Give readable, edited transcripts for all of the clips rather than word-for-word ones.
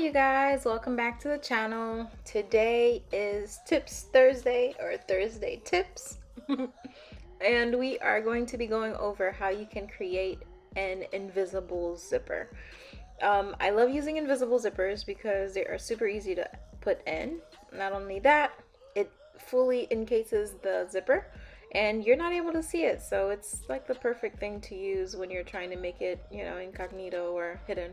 you guys, welcome back to the channel. Today is Tips Thursday, or Thursday Tips. And we are going to be going over how you can create an invisible zipper. I love using invisible zippers because they are super easy to put in. Not only that, it fully encases the zipper and you're not able to see it, so it's like the perfect thing to use when you're trying to make it, incognito or hidden.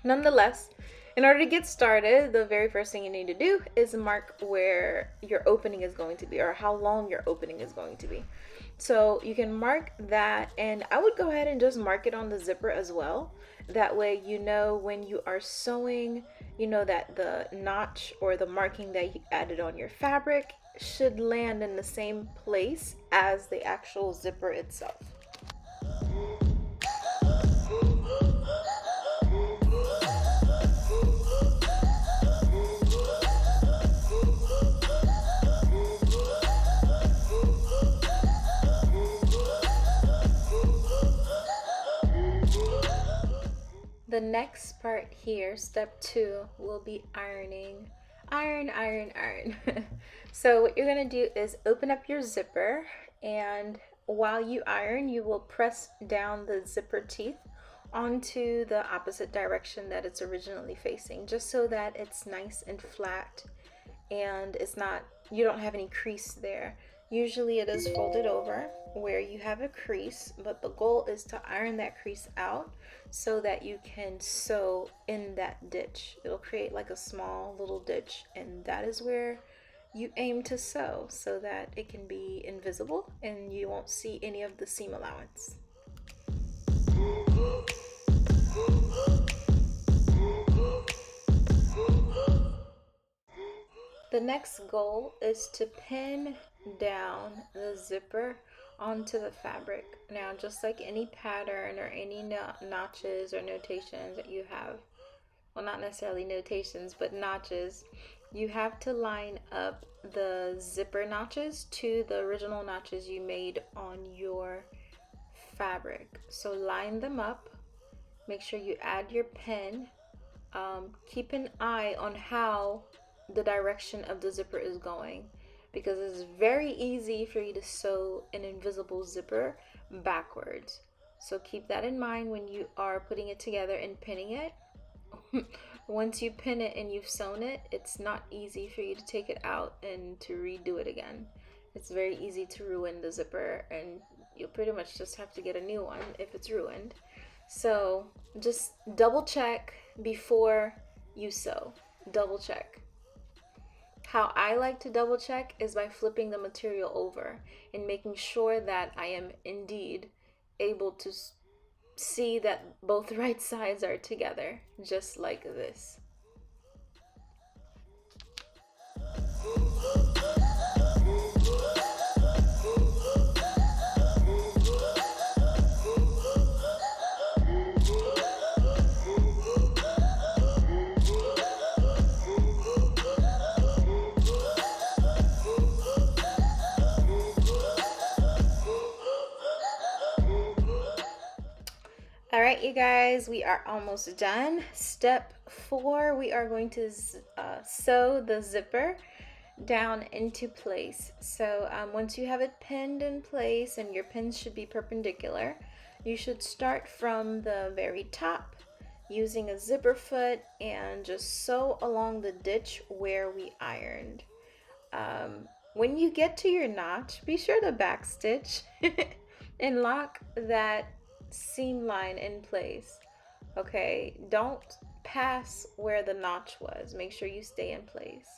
Nonetheless, in order to get started, the very first thing you need to do is mark where your opening is going to be, or how long your opening is going to be. So you can mark that, and I would go ahead and just mark it on the zipper as well. That way you know when you are sewing, you know that the notch or the marking that you added on your fabric should land in the same place as the actual zipper itself. The next part here, step 2, will be ironing. Iron, iron, iron. So what you're going to do is open up your zipper, and while you iron, you will press down the zipper teeth onto the opposite direction that it's originally facing, just so that it's nice and flat and you don't have any crease there. Usually it is folded over where you have a crease, but the goal is to iron that crease out so that you can sew in that ditch. It'll create like a small little ditch, and that is where you aim to sew so that it can be invisible and you won't see any of the seam allowance. The next goal is to pin down the zipper onto the fabric. Now, just like any pattern or any notches or notations that you have, well, not necessarily notations, but notches, you have to line up the zipper notches to the original notches you made on your fabric. So line them up, make sure you add your pin, keep an eye on how the direction of the zipper is going, because it's very easy for you to sew an invisible zipper backwards. So keep that in mind when you are putting it together and pinning it. Once you pin it and you've sewn it, it's not easy for you to take it out and to redo it again. It's very easy to ruin the zipper, and you'll pretty much just have to get a new one if it's ruined. So just double check before you sew. Double check. How I like to double check is by flipping the material over and making sure that I am indeed able to see that both right sides are together, just like this. All right, you guys, we are almost done. Step 4, we are going to sew the zipper down into place. So once you have it pinned in place, and your pins should be perpendicular, you should start from the very top using a zipper foot and just sew along the ditch where we ironed. When you get to your notch, be sure to backstitch and lock that seam line in place. Okay, don't pass where the notch was. Make sure you stay in place.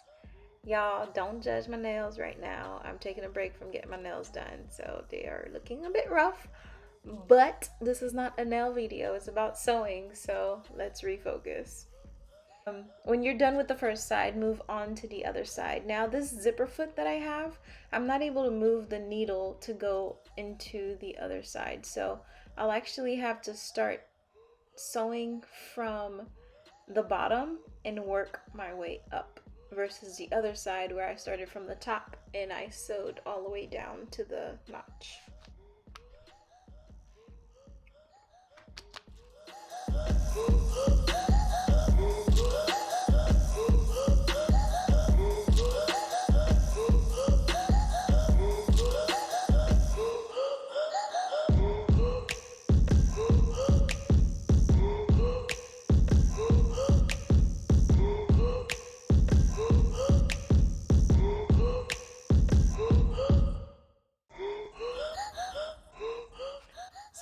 Y'all, don't judge my nails right now. I'm taking a break from getting my nails done, so they are looking a bit rough, but this is not a nail video. It's about sewing, so let's refocus. When you're done with the first side, move on to the other side. Now this zipper foot that I have, I'm not able to move the needle to go into the other side, so I'll actually have to start sewing from the bottom and work my way up, versus the other side where I started from the top and I sewed all the way down to the notch.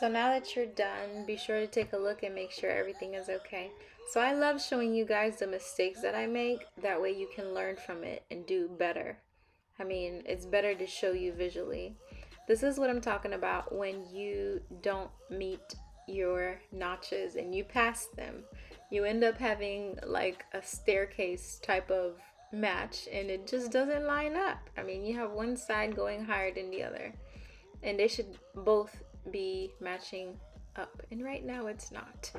So now that you're done, be sure to take a look and make sure everything is okay. So I love showing you guys the mistakes that I make. That way you can learn from it and do better. I mean, it's better to show you visually. This is what I'm talking about when you don't meet your notches and you pass them. You end up having like a staircase type of match and it just doesn't line up. I mean, you have one side going higher than the other and they should both be matching up. And right now it's not.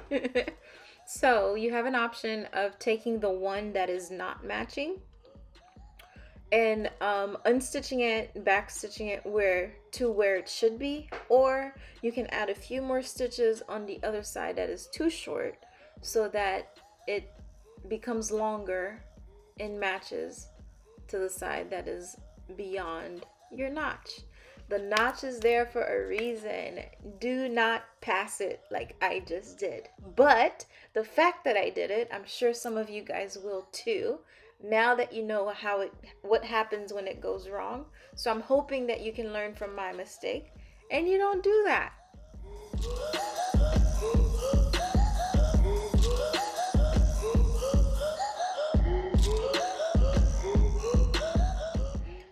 So you have an option of taking the one that is not matching and unstitching it, back stitching it where it should be, or you can add a few more stitches on the other side that is too short so that it becomes longer and matches to the side that is beyond your notch. The notch is there for a reason. Do not pass it like I just did. But the fact that I did it, I'm sure some of you guys will too. Now that you know what happens when it goes wrong. So I'm hoping that you can learn from my mistake and you don't do that.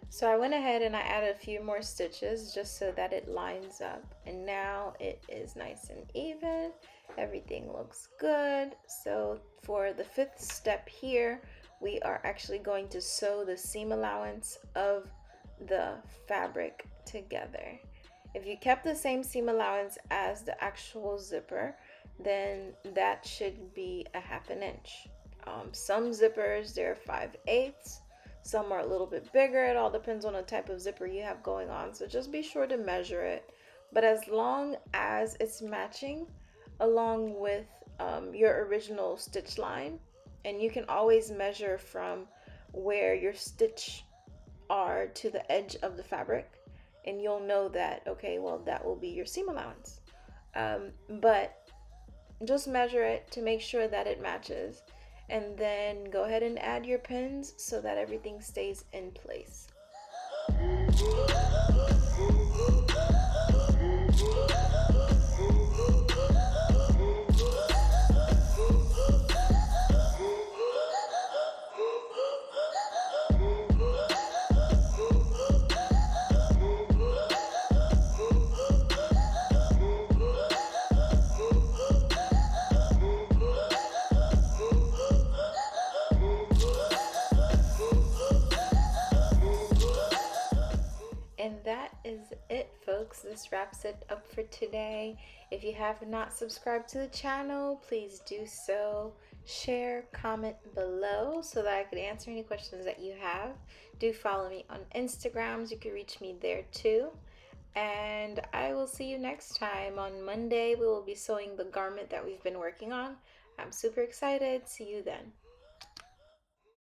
So I went ahead and I added a few more stitches just so that it lines up, and now it is nice and even. Everything looks good. So for the fifth step here, we are actually going to sew the seam allowance of the fabric together. If you kept the same seam allowance as the actual zipper, then that should be a half an inch. Some zippers, they're 5/8. Some are a little bit bigger. It all depends on the type of zipper you have going on. So just be sure to measure it. But as long as it's matching along with your original stitch line, and you can always measure from where your stitch are to the edge of the fabric, and you'll know that, okay, well, that will be your seam allowance. But just measure it to make sure that it matches, and then go ahead and add your pins so that everything stays in place. And that is it, folks. This wraps it up for today. If you have not subscribed to the channel, please do so. Share, comment below so that I could answer any questions that you have. Do follow me on Instagrams. You can reach me there too. And I will see you next time. On Monday, we will be sewing the garment that we've been working on. I'm super excited. See you then.